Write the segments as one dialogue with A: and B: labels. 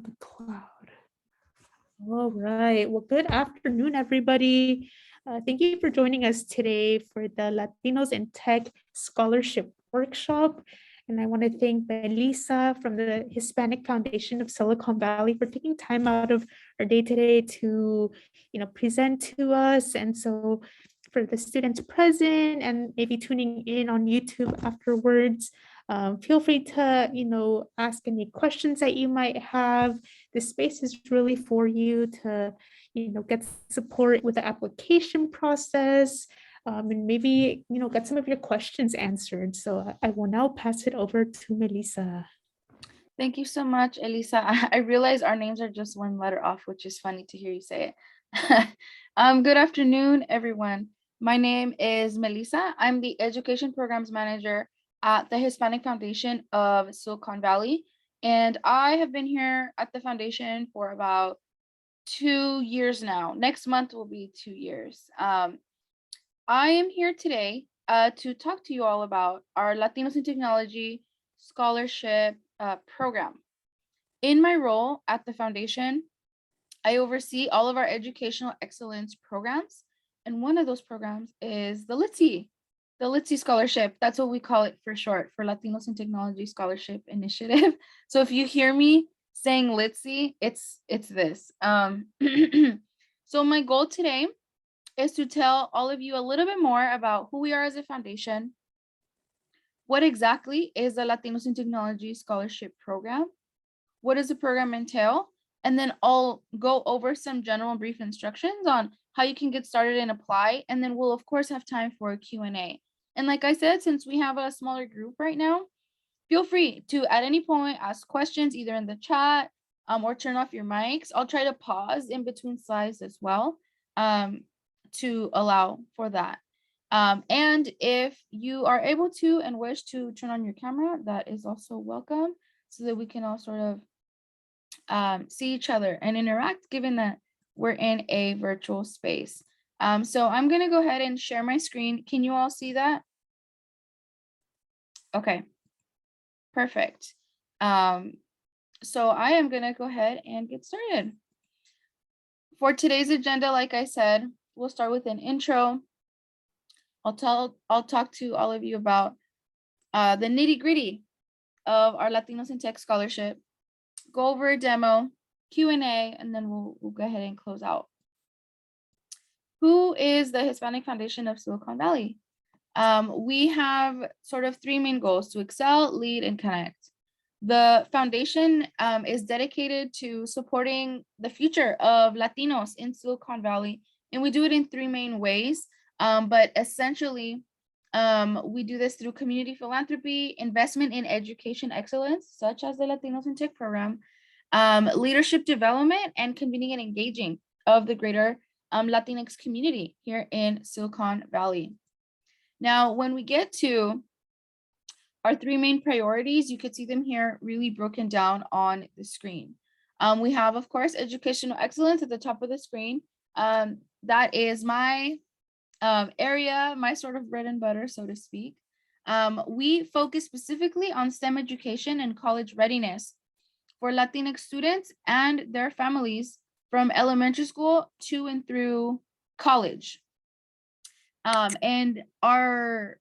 A: the cloud. All right. Well, good afternoon, everybody. Thank you for joining us today for the Latinos in Tech Scholarship Workshop. And I want to thank Melissa from the Hispanic Foundation of Silicon Valley for taking time out of her day today to, present to us. And so for the students present and maybe tuning in on YouTube afterwards, feel free to, ask any questions that you might have. This space is really for you to, get support with the application process, and maybe, get some of your questions answered. So I will now pass it over to Melissa.
B: Thank you so much, Elisa. I realize our names are just one letter off, which is funny to hear you say it. Good afternoon, everyone. My name is Melissa. I'm the Education Programs Manager at the Hispanic Foundation of Silicon Valley. And I have been here at the foundation for about 2 years now. Next month will be 2 years. I am here today to talk to you all about our Latinos in Technology Scholarship program. In my role at the foundation, I oversee all of our educational excellence programs. And one of those programs is the LITSI Scholarship. That's what we call it for short, for Latinos in Technology Scholarship Initiative. So if you hear me saying LITSI, it's this. So my goal today is to tell all of you a little bit more about who we are as a foundation. What exactly is the Latinos in Technology Scholarship Program? What does the program entail? And then I'll go over some general and brief instructions on how you can get started and apply. And then we'll of course have time for a Q&A. And like I said, since we have a smaller group right now, feel free to at any point ask questions either in the chat or turn off your mics. I'll try to pause in between slides as well to allow for that. And if you are able to and wish to turn on your camera, that is also welcome so that we can all sort of see each other and interact, given that we're in a virtual space. So I'm going to go ahead and share my screen. Can you all see that? Okay, perfect. So I am going to go ahead and get started. For today's agenda, like I said, we'll start with an intro. I'll talk to all of you about the nitty-gritty of our Latinos in Tech Scholarship, go over a demo, Q&A, and then we'll go ahead and close out. Who is the Hispanic Foundation of Silicon Valley? We have sort of 3 main goals: to excel, lead, and connect. The foundation is dedicated to supporting the future of Latinos in Silicon Valley, and we do it in 3 main ways. But essentially, we do this through community philanthropy, investment in education excellence, such as the Latinos in Tech program, leadership development, and convening and engaging of the greater Latinx community here in Silicon Valley. Now, when we get to our 3 main priorities, you could see them here really broken down on the screen. We have, of course, educational excellence at the top of the screen. That is my area, my sort of bread and butter, so to speak. We focus specifically on STEM education and college readiness for Latinx students and their families from elementary school to and through college. And our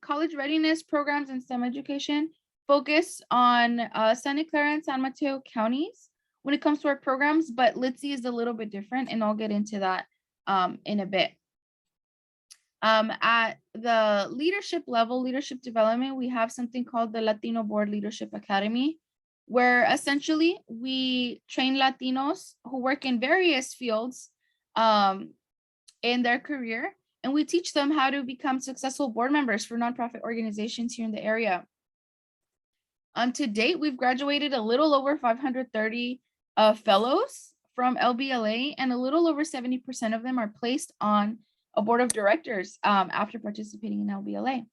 B: college readiness programs in STEM education focus on Santa Clara and San Mateo counties when it comes to our programs, but LITSI is a little bit different, and I'll get into that in a bit. At the leadership level, leadership development, we have something called the Latino Board Leadership Academy, where essentially we train Latinos who work in various fields in their career, and we teach them how to become successful board members for nonprofit organizations here in the area. To date, we've graduated a little over 530 fellows from LBLA, and a little over 70% of them are placed on a board of directors after participating in LBLA.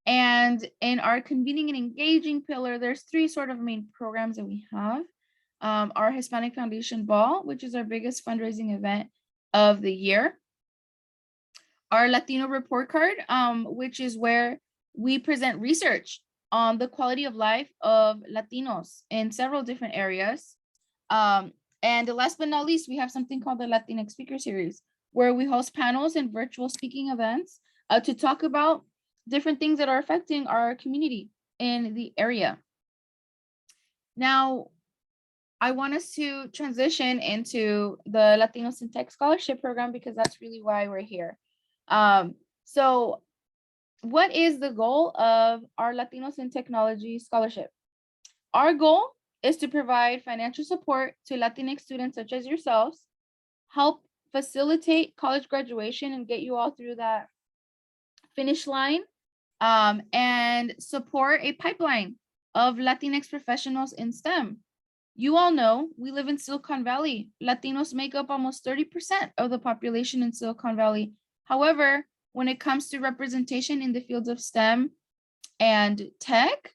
B: And in our convening and engaging pillar, there's 3 sort of main programs that we have. Our Hispanic Foundation Ball, which is our biggest fundraising event of the year. Our Latino Report Card, which is where we present research on the quality of life of Latinos in several different areas. And last but not least, we have something called the Latinx Speaker Series, where we host panels and virtual speaking events to talk about different things that are affecting our community in the area. Now, I want us to transition into the Latinos in Tech Scholarship Program because that's really why we're here. So what is the goal of our Latinos in Technology Scholarship? Our goal is to provide financial support to Latinx students such as yourselves, help facilitate college graduation and get you all through that finish line, and support a pipeline of Latinx professionals in STEM. You all know we live in Silicon Valley. Latinos make up almost 30% of the population in Silicon Valley. However, when it comes to representation in the fields of STEM and tech,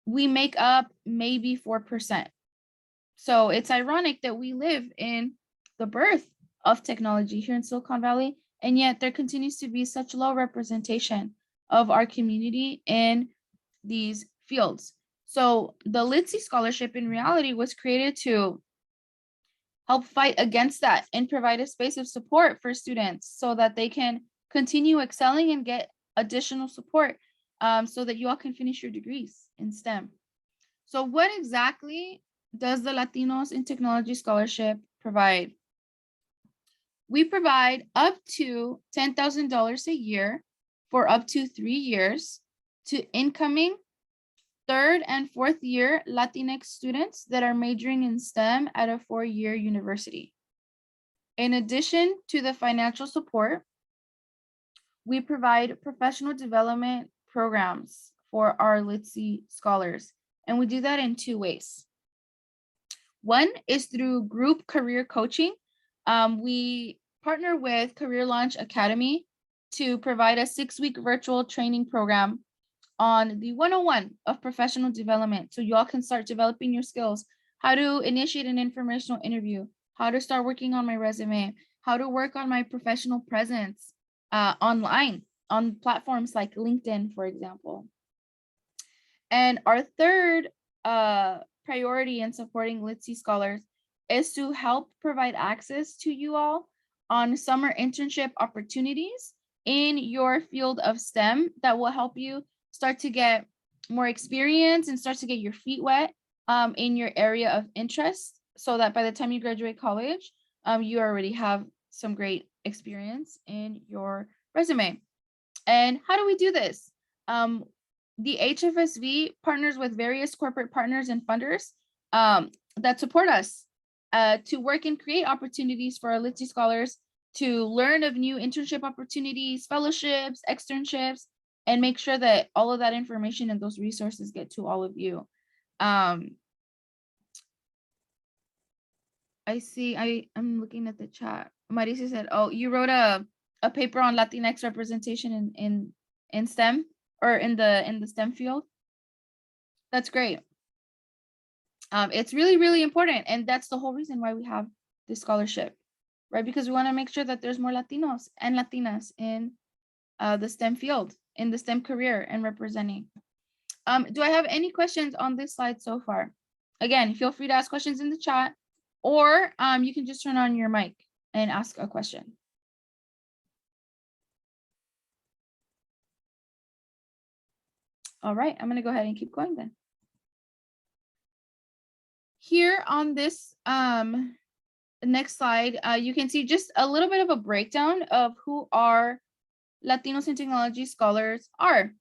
B: we make up maybe 4%. So it's ironic that we live in the birth of technology here in Silicon Valley, and yet there continues to be such low representation of our community in these fields. So the LITSI scholarship in reality was created to help fight against that and provide a space of support for students so that they can continue excelling and get additional support so that you all can finish your degrees in STEM. So what exactly does the Latinos in Technology Scholarship provide? We provide up to $10,000 a year for up to 3 years to incoming third and fourth year Latinx students that are majoring in STEM at a 4-year university. In addition to the financial support, we provide professional development programs for our LITSI scholars, and we do that in 2 ways. One is through group career coaching. We partner with Career Launch Academy to provide a 6-week virtual training program on the 101 of professional development. So you all can start developing your skills, how to initiate an informational interview, how to start working on my resume, how to work on my professional presence online on platforms like LinkedIn, for example. And our third priority in supporting LITSI scholars is to help provide access to you all on summer internship opportunities in your field of STEM that will help you start to get more experience and start to get your feet wet in your area of interest so that by the time you graduate college, you already have some great experience in your resume. And how do we do this? The HFSV partners with various corporate partners and funders that support us to work and create opportunities for our LITSI scholars to learn of new internship opportunities, fellowships, externships, and make sure that all of that information and those resources get to all of you. I see, I'm looking at the chat. Marisa said, oh, you wrote a paper on Latinx representation in STEM or in the STEM field. That's great. It's really, really important. And that's the whole reason why we have this scholarship, right? Because we want to make sure that there's more Latinos and Latinas in the STEM field, in the STEM career and representing. Do I have any questions on this slide so far? Again, feel free to ask questions in the chat, or you can just turn on your mic and ask a question. All right, I'm gonna go ahead and keep going then. Here on this next slide, you can see just a little bit of a breakdown of who our Latinos in Technology scholars are.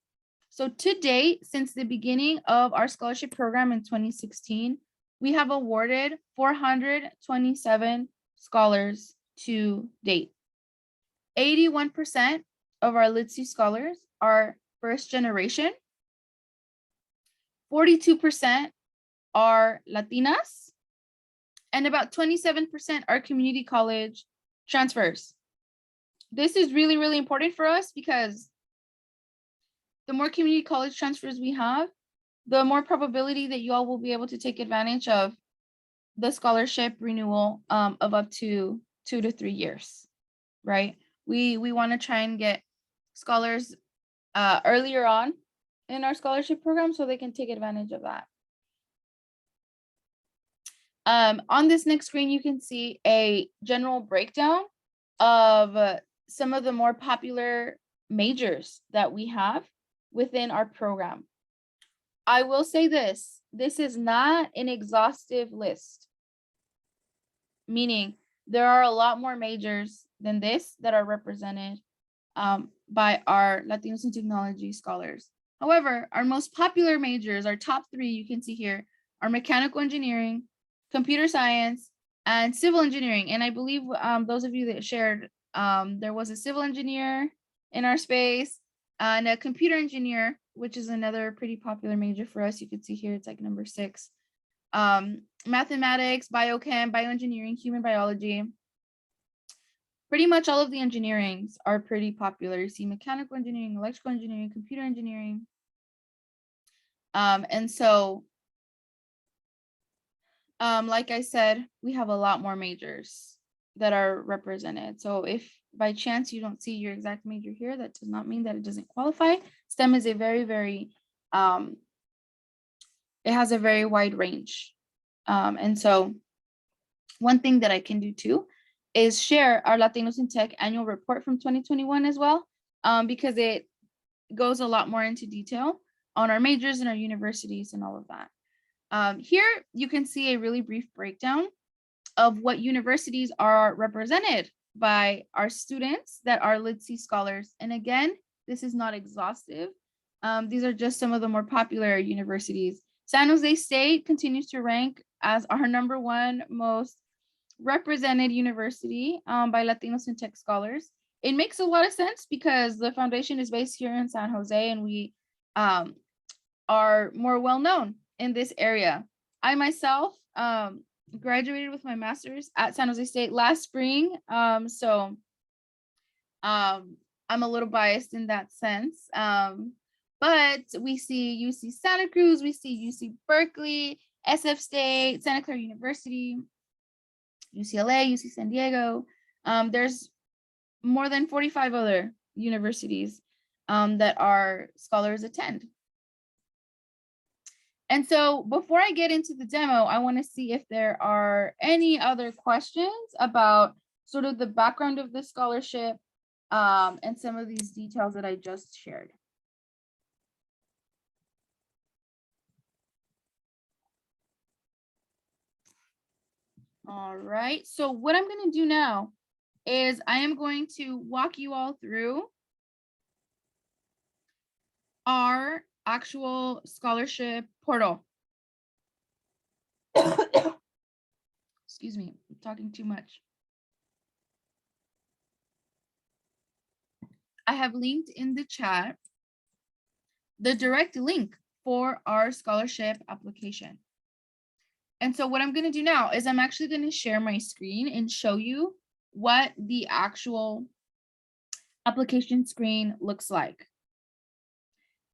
B: So to date, since the beginning of our scholarship program in 2016, we have awarded 427 scholars to date. 81% of our LITSI scholars are first generation. 42% are Latinas, and about 27% are community college transfers. This is really, really important for us because the more community college transfers we have, the more probability that you all will be able to take advantage of the scholarship renewal of up to 2 to 3 years, right? We want to try and get scholars earlier on in our scholarship program, so they can take advantage of that. On this next screen, you can see a general breakdown of some of the more popular majors that we have within our program. I will say this is not an exhaustive list, meaning there are a lot more majors than this that are represented by our Latinos in Technology scholars. However, our most popular majors, our top 3 you can see here, are mechanical engineering, computer science, and civil engineering. And I believe those of you that shared, there was a civil engineer in our space and a computer engineer, which is another pretty popular major for us. You can see here, it's like number 6. Mathematics, biochem, bioengineering, human biology. Pretty much all of the engineerings are pretty popular. You see mechanical engineering, electrical engineering, computer engineering. And so, like I said, we have a lot more majors that are represented. So if by chance you don't see your exact major here, that does not mean that it doesn't qualify. STEM is a very, very, it has a very wide range. And so one thing that I can do too is share our Latinos in Tech annual report from 2021 as well, because it goes a lot more into detail on our majors and our universities and all of that. Here you can see a really brief breakdown of what universities are represented by our students that are LITC scholars. And again, this is not exhaustive. These are just some of the more popular universities. San Jose State continues to rank as our #1 most represented university by Latinos in Tech scholars. It makes a lot of sense because the foundation is based here in San Jose, and we are more well known in this area. I myself graduated with my master's at San Jose State last spring, so I'm a little biased in that sense. But we see UC Santa Cruz, we see UC Berkeley, SF State, Santa Clara University, UCLA, UC San Diego. There's more than 45 other universities that our scholars attend. And so before I get into the demo, I want to see if there are any other questions about sort of the background of the scholarship and some of these details that I just shared. All right, so what I'm going to do now is I am going to walk you all through our actual scholarship portal. Excuse me, I'm talking too much. I have linked in the chat the direct link for our scholarship application. And so what I'm going to do now is I'm actually going to share my screen and show you what the actual application screen looks like.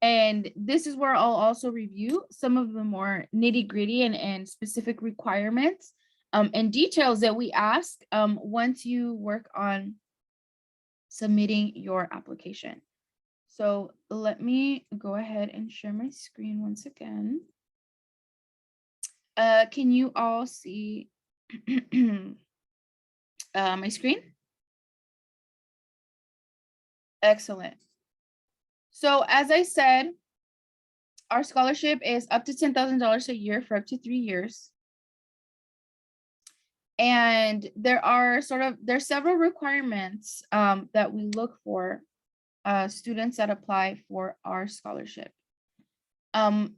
B: And this is where I'll also review some of the more nitty-gritty and specific requirements and details that we ask once you work on submitting your application. So let me go ahead and share my screen once again. Can you all see my screen? Excellent. So as I said, our scholarship is up to $10,000 a year for up to 3 years. And there's several requirements that we look for students that apply for our scholarship. One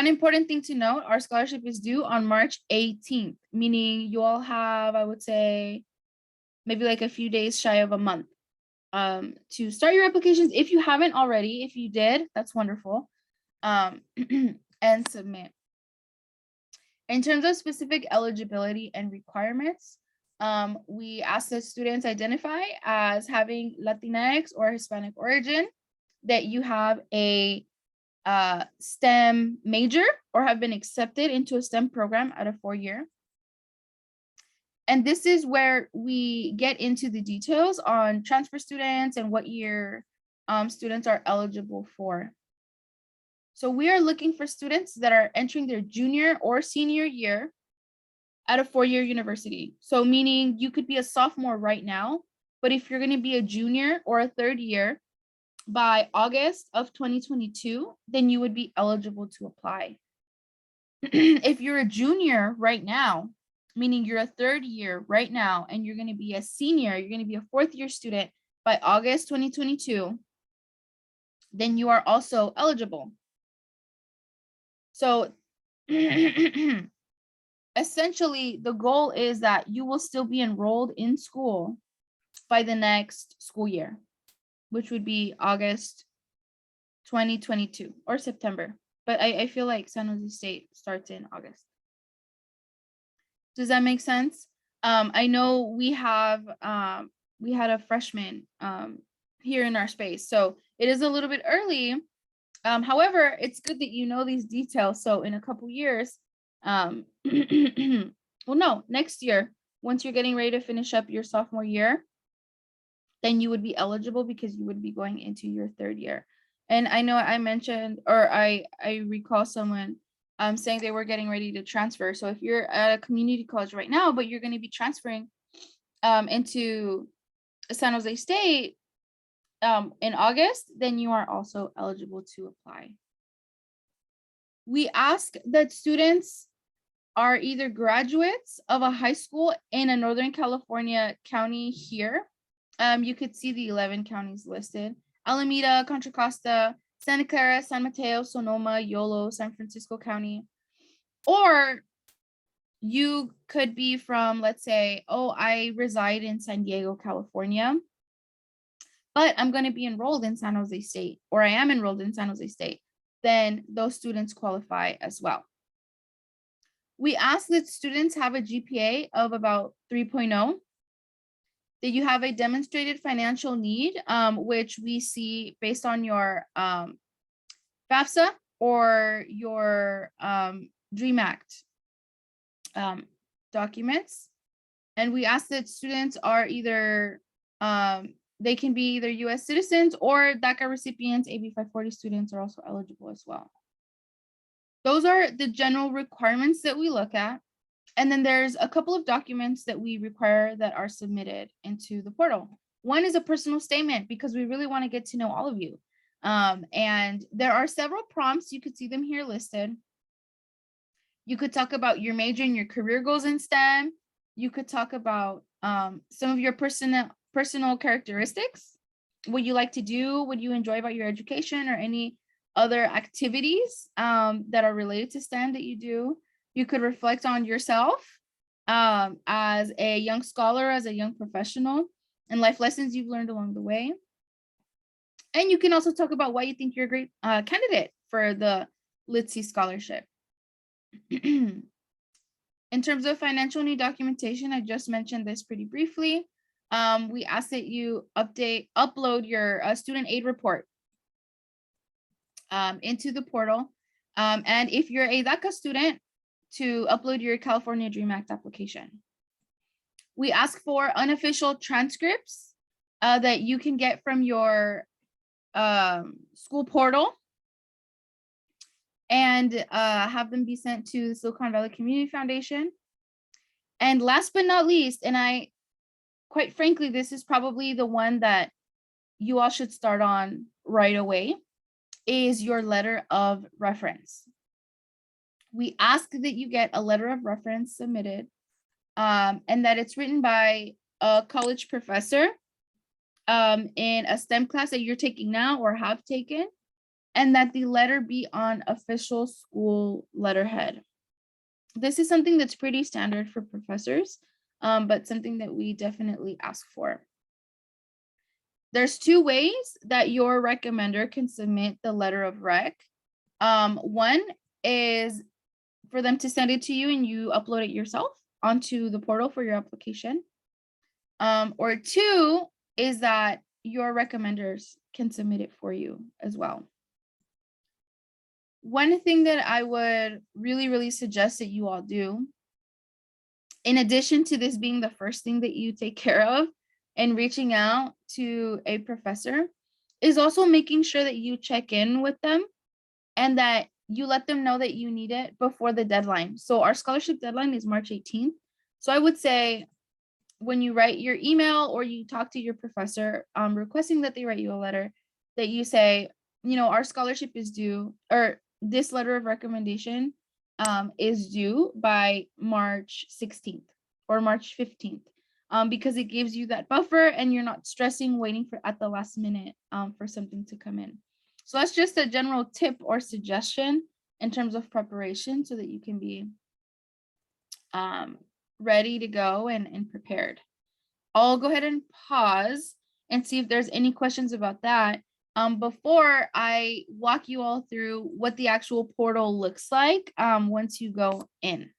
B: important thing to note, our scholarship is due on March 18th, meaning you all have, I would say, maybe like a few days shy of a month to start your applications. If you haven't already, if you did, that's wonderful, and submit. In terms of specific eligibility and requirements, we ask that students identify as having Latinx or Hispanic origin, that you have a STEM major or have been accepted into a STEM program at a 4-year. And this is where we get into the details on transfer students and what year students are eligible for. So we are looking for students that are entering their junior or senior year at a four-year university. So meaning you could be a sophomore right now, but if you're going to be a junior or a third year by August of 2022, then you would be eligible to apply. If you're a junior right now, meaning you're a third year right now, and you're going to be a senior, you're going to be a fourth year student by August 2022, then you are also eligible. So essentially, the goal is that you will still be enrolled in school by the next school year, which would be August 2022 or September. But I feel like San Jose State starts in August. Does that make sense? I know we had a freshman here in our space, so it is a little bit early. However, it's good that you know these details. So in a couple years, well, no, next year, once you're getting ready to finish up your sophomore year, then you would be eligible because you would be going into your third year. And I know I mentioned, or I recall someone saying they were getting ready to transfer. So if you're at a community college right now, but you're going to be transferring into San Jose State in August, then you are also eligible to apply. We ask that students are either graduates of a high school in a Northern California county here. You could see the 11 counties listed: Alameda, Contra Costa, Santa Clara, San Mateo, Sonoma, Yolo, San Francisco County. Or you could be from, let's say, oh, I reside in San Diego, California, but I'm going to be enrolled in San Jose State, or I am enrolled in San Jose State. Then those students qualify as well. We ask that students have a GPA of about 3.0, that you have a demonstrated financial need, which we see based on your FAFSA or your DREAM Act documents. And we ask that students are either, they can be either US citizens or DACA recipients. AB 540 students are also eligible as well. Those are the general requirements that we look at. And then there's a couple of documents that we require that are submitted into the portal. One is a personal statement, because we really want to get to know all of you. And there are several prompts. You could see them here listed. You could talk about your major and your career goals in STEM. You could talk about some of your personal characteristics, what you like to do, what you enjoy about your education, or any other activities that are related to STEM that you do. You could reflect on yourself as a young scholar, as a young professional, and life lessons you've learned along the way. And you can also talk about why you think you're a great candidate for the LITSI scholarship. In terms of financial need documentation, I just mentioned this pretty briefly. We ask that you upload your student aid report into the portal. And if you're a DACA student, to upload your California DREAM Act application. We ask for unofficial transcripts that you can get from your school portal, and have them be sent to the Silicon Valley Community Foundation. And last but not least, and quite frankly, this is probably the one that you all should start on right away, is your letter of reference. We ask that you get a letter of reference submitted, and that it's written by a college professor in a STEM class that you're taking now or have taken, and that the letter be on official school letterhead. This is something that's pretty standard for professors, but something that we definitely ask for. There's two ways that your recommender can submit the letter of rec. One is for them to send it to you and you upload it yourself onto the portal for your application. Or two is that your recommenders can submit it for you as well. One thing that I would really, really suggest that you all do, in addition to this being the first thing that you take care of and reaching out to a professor, is also making sure that you check in with them and that you let them know that you need it before the deadline. So our scholarship deadline is March 18th. So I would say when you write your email or you talk to your professor requesting that they write you a letter, that you say, our scholarship is due, or this letter of recommendation is due by March 16th or March 15th, because it gives you that buffer and you're not stressing waiting for at the last minute for something to come in. So that's just a general tip or suggestion in terms of preparation so that you can be ready to go and prepared. I'll go ahead and pause and see if there's any questions about that before I walk you all through what the actual portal looks like once you go in.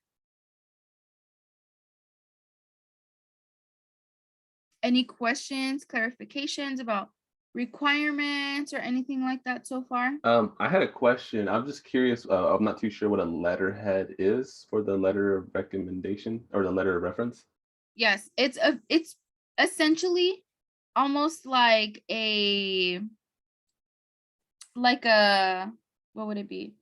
B: Any questions, clarifications about requirements or anything like that so far?
C: I had a question. I'm just curious. I'm not too sure what a letterhead is for the letter of recommendation or the letter of reference.
B: Yes, it's essentially almost like what would it be?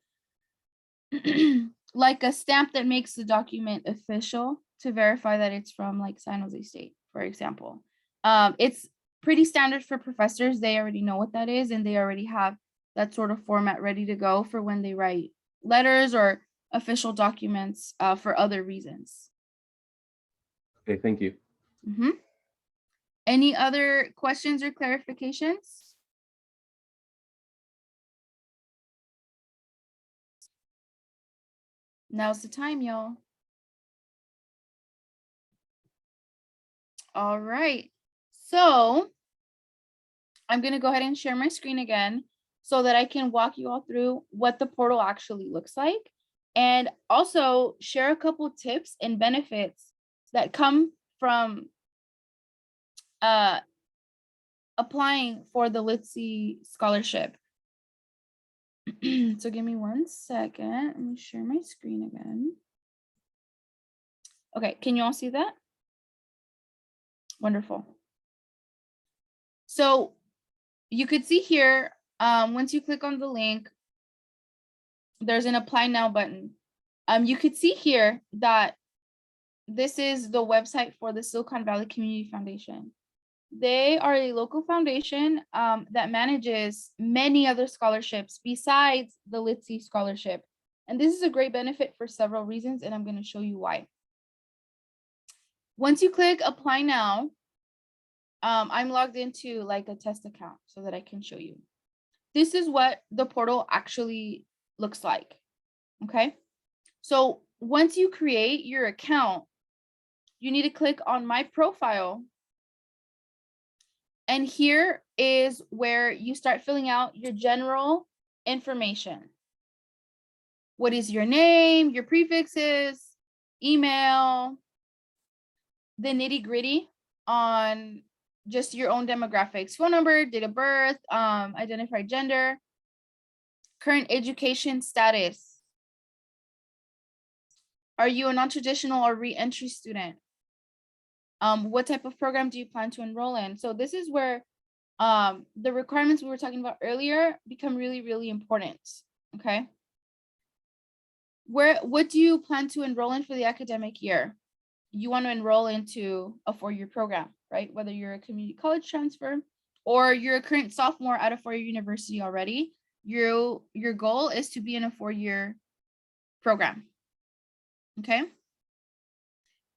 B: Like a stamp that makes the document official to verify that it's from like San Jose State, for example. It's pretty standard for professors. They already know what that is, and they already have that sort of format ready to go for when they write letters or official documents for other reasons.
C: Okay, thank you.
B: Mhm. Any other questions or clarifications? Now's the time, y'all. All right. So I'm going to go ahead and share my screen again so that I can walk you all through what the portal actually looks like, and also share a couple tips and benefits that come from applying for the LITSI scholarship. So give me 1 second. Let me share my screen again. Okay, can you all see that? Wonderful. So you could see here, once you click on the link, there's an apply now button. You could see here that this is the website for the Silicon Valley Community Foundation. They are a local foundation that manages many other scholarships besides the LITSI scholarship. And this is a great benefit for several reasons, and I'm going to show you why. Once you click apply now, I'm logged into like a test account so that I can show you. This is what the portal actually looks like. Okay. So once you create your account, you need to click on my profile. And here is where you start filling out your general information. What is your name, your prefixes, email, the nitty gritty on just your own demographics, phone number, date of birth, identified gender, current education status. Are you a non-traditional or re-entry student? What type of program do you plan to enroll in? So this is where the requirements we were talking about earlier become really, really important. Okay. What do you plan to enroll in for the academic year? You want to enroll into a 4-year program, right? Whether you're a community college transfer or you're a current sophomore at a 4-year university already, your goal is to be in a 4-year program. Okay.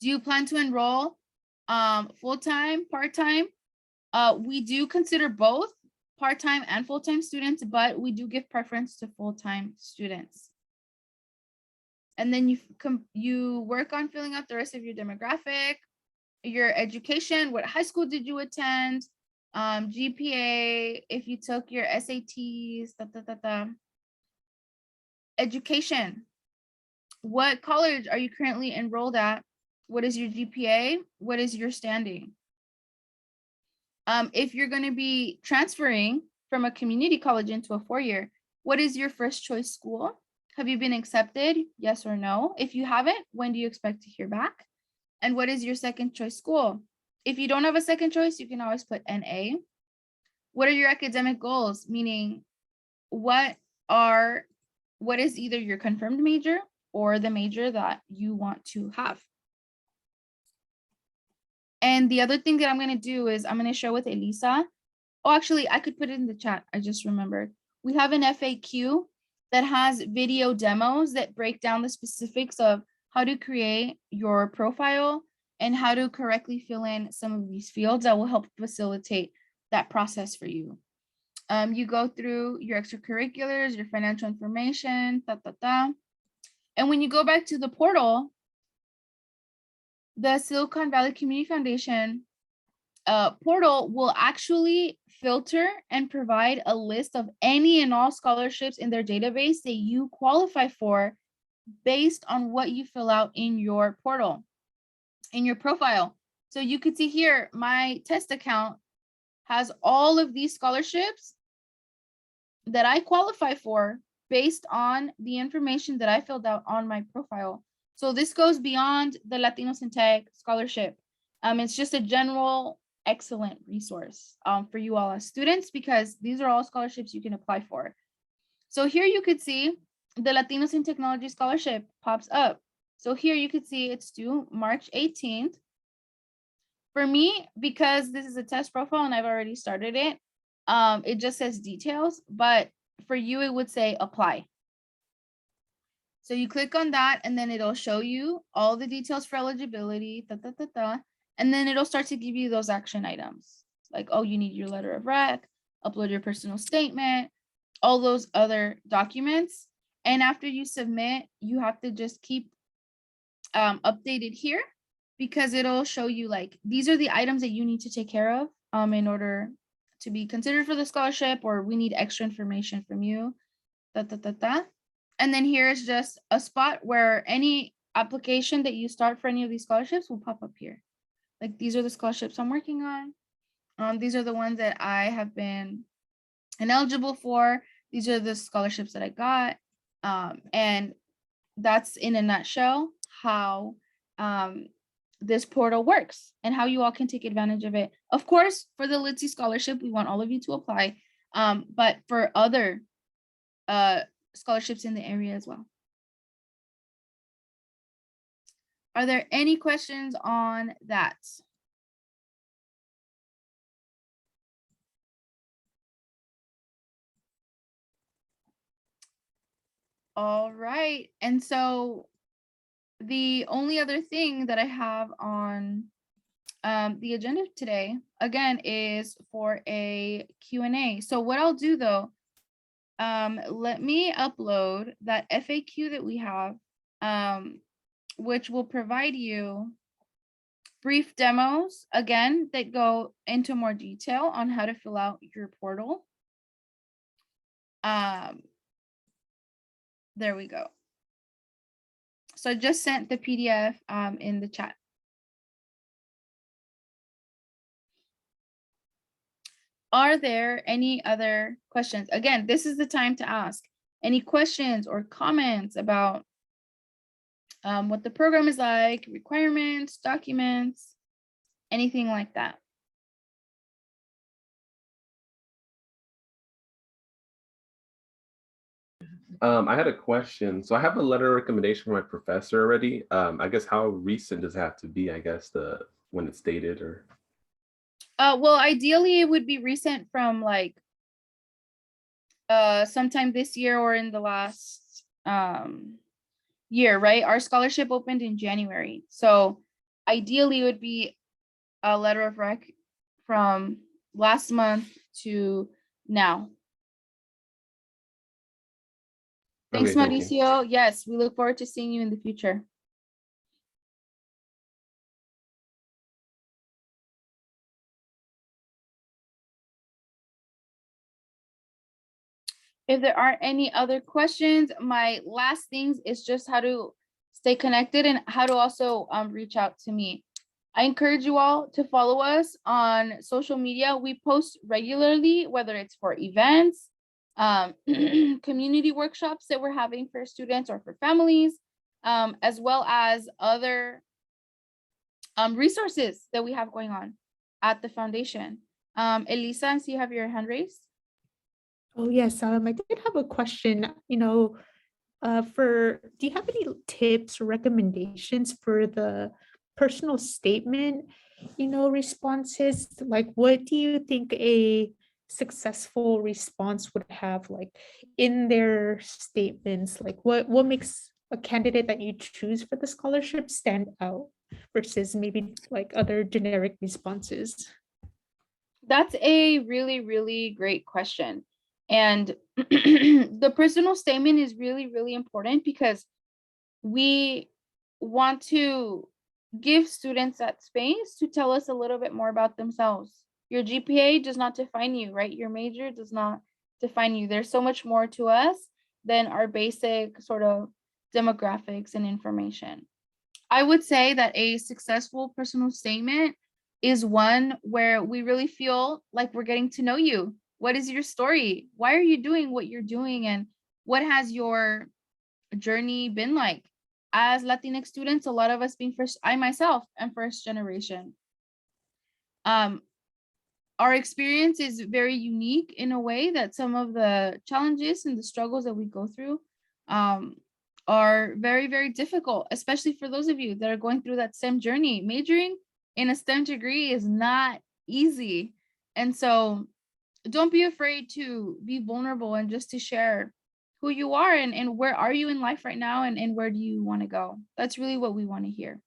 B: Do you plan to enroll full-time, part-time? We do consider both part-time and full-time students, but we do give preference to full-time students. And then you work on filling out the rest of your demographic, your education, what high school did you attend, GPA, if you took your SATs, education. What college are you currently enrolled at? What is your GPA? What is your standing? If you're going to be transferring from a community college into a 4-year, what is your first choice school? Have you been accepted? Yes or no? If you haven't, when do you expect to hear back? And what is your second choice school? If you don't have a second choice, you can always put NA. What are your academic goals? Meaning, what are what is either your confirmed major or the major that you want to have. And the other thing that I'm going to do is I'm going to share with Elisa. Oh, actually, I could put it in the chat. I just remembered. We have an FAQ that has video demos that break down the specifics of how to create your profile and how to correctly fill in some of these fields that will help facilitate that process for you. You go through your extracurriculars, your financial information, And when you go back to the portal, the Silicon Valley Community Foundation portal will actually filter and provide a list of any and all scholarships in their database that you qualify for based on what you fill out in your portal, in your profile. So you could see here, my test account has all of these scholarships that I qualify for based on the information that I filled out on my profile. So this goes beyond the Latinos in Tech scholarship. It's just a general excellent resource for you all as students, because these are all scholarships you can apply for. So here you could see the Latinos in Technology scholarship pops up. So here you could see it's due March 18th. For me, because this is a test profile and I've already started it, it just says details, but for you, it would say apply. So you click on that and then it'll show you all the details for eligibility, and then it'll start to give you those action items. Like, oh, you need your letter of rec, upload your personal statement, all those other documents. And after you submit, you have to just keep updated here, because it'll show you like, these are the items that you need to take care of in order to be considered for the scholarship, or we need extra information from you, And then here's just a spot where any application that you start for any of these scholarships will pop up here. Like, these are the scholarships I'm working on. These are the ones that I have been ineligible for. These are the scholarships that I got. And that's in a nutshell how this portal works and how you all can take advantage of it. Of course, for the LITSI scholarship, we want all of you to apply, but for other scholarships in the area as well. Are there any questions on that? All right, and so the only other thing that I have on the agenda today, again, is for a Q&A. So what I'll do though, let me upload that FAQ that we have, which will provide you brief demos, again, that go into more detail on how to fill out your portal. There we go. So I just sent the PDF in the chat. Are there any other questions? Again, this is the time to ask any questions or comments about what the program is like, requirements, documents, anything like that.
C: I had a question. So I have a letter of recommendation from my professor already. I guess how recent does it have to be? I guess when it's dated, or.
B: Well, ideally it would be recent from like sometime this year or in the last year, right? Our scholarship opened in January, so ideally it would be a letter of rec from last month to now. Thanks,
C: Okay,
B: Mauricio. Thank you. Yes, we look forward to seeing you in the future. If there aren't any other questions, my last things is just how to stay connected and how to also reach out to me. I encourage you all to follow us on social media. We post regularly, whether it's for events, community workshops that we're having for students or for families, as well as other resources that we have going on at the foundation. Elisa, I see you have your hand raised.
A: Oh, yes. I did have a question. do you have any tips or recommendations for the personal statement, responses? Like, what do you think a successful response would have, like, in their statements? Like, what makes a candidate that you choose for the scholarship stand out versus maybe like other generic responses?
B: That's a really, really great question. And the personal statement is really, really important because we want to give students that space to tell us a little bit more about themselves. Your GPA does not define you, right? Your major does not define you. There's so much more to us than our basic sort of demographics and information. I would say that a successful personal statement is one where we really feel like we're getting to know you. What is your story? Why are you doing what you're doing? And what has your journey been like? As Latinx students, a lot of us being first, I myself am first generation. Our experience is very unique in a way that some of the challenges and the struggles that we go through are very, very difficult, especially for those of you that are going through that STEM journey. Majoring in a STEM degree is not easy. And so don't be afraid to be vulnerable and just to share who you are and where are you in life right now and where do you want to go. That's really what we want to hear,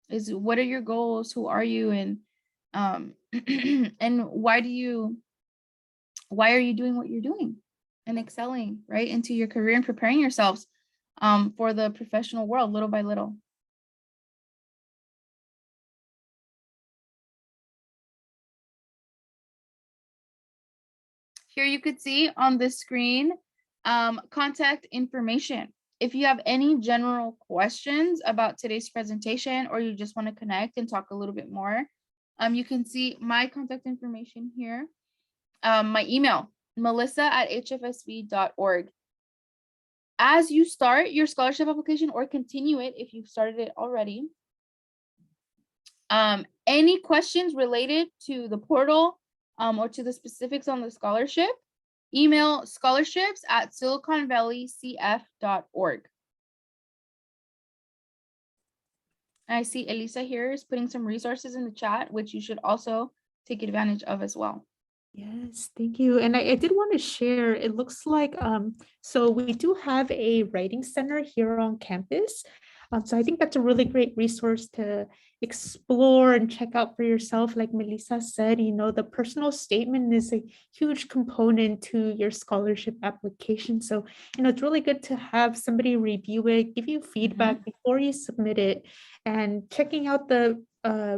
B: is what are your goals, who are you, and and why are you doing what you're doing and excelling right into your career and preparing yourselves for the professional world little by little. Here you could see on the screen contact information. If you have any general questions about today's presentation or you just want to connect and talk a little bit more, you can see my contact information here. My email, melissa@hfsv.org. As you start your scholarship application or continue it if you've started it already, any questions related to the portal or to the specifics on the scholarship, email scholarships@siliconvalleycf.org. I see Elisa here is putting some resources in the chat, which you should also take advantage of as well.
A: Yes, thank you. And I did want to share, it looks like, so we do have a writing center here on campus. So I think that's a really great resource to explore and check out for yourself. Like Melissa said, the personal statement is a huge component to your scholarship application. So, it's really good to have somebody review it, give you feedback before you submit it. And checking out the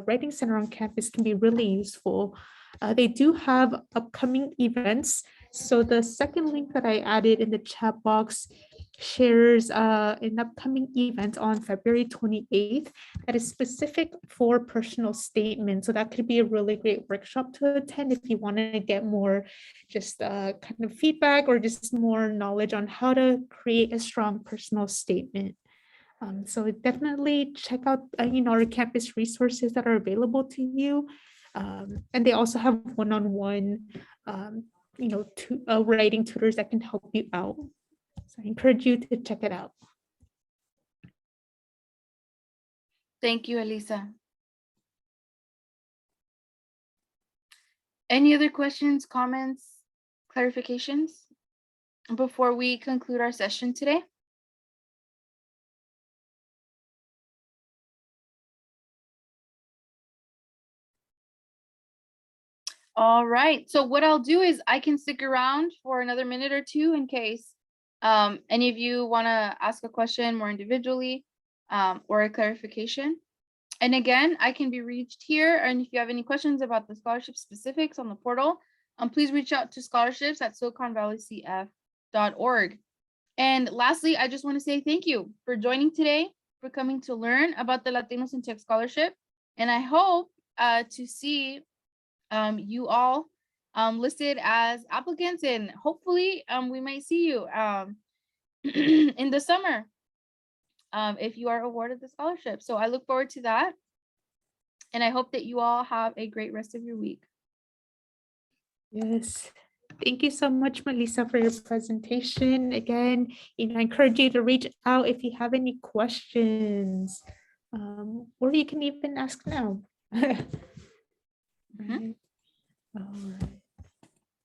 A: writing center on campus can be really useful. They do have upcoming events. So the second link that I added in the chat box shares an upcoming event on February 28th that is specific for personal statements. So that could be a really great workshop to attend if you want to get more just kind of feedback or just more knowledge on how to create a strong personal statement. So definitely check out, our campus resources that are available to you. And they also have one-on-one, writing tutors that can help you out. So I encourage you to check it out.
B: Thank you, Elisa. Any other questions, comments, clarifications before we conclude our session today? All right, so what I'll do is I can stick around for another minute or two in case any of you want to ask a question more individually or a clarification. And again, I can be reached here. And if you have any questions about the scholarship specifics on the portal, please reach out to scholarships@siliconvalleycf.org. And lastly, I just want to say thank you for joining today, for coming to learn about the Latinos in Tech Scholarship. And I hope to see you all listed as applicants, and hopefully we might see you in the summer if you are awarded the scholarship. So I look forward to that. And I hope that you all have a great rest of your week.
A: Yes, Thank you so much, Melissa, for your presentation. Again, I encourage you to reach out if you have any questions, or you can even ask now.
B: Mhm.
A: Right. All right.